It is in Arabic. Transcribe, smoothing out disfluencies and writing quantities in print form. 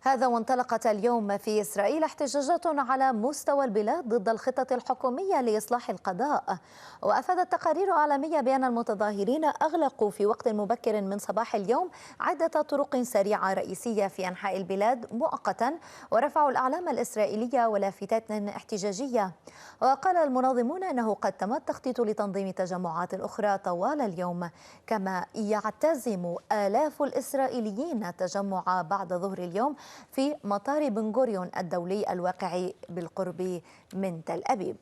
هذا وانطلقت اليوم في إسرائيل احتجاجات على مستوى البلاد ضد الخطط الحكومية لإصلاح القضاء. وأفادت تقارير عالمية بأن المتظاهرين أغلقوا في وقت مبكر من صباح اليوم عدة طرق سريعة رئيسية في أنحاء البلاد مؤقتا، ورفعوا الأعلام الإسرائيلية ولافتات احتجاجية. وقال المنظمون أنه قد تم التخطيط لتنظيم تجمعات أخرى طوال اليوم، كما يعتزم آلاف الإسرائيليين التجمع بعد ظهر اليوم في مطار بن غوريون الدولي الواقع بالقرب من تل أبيب.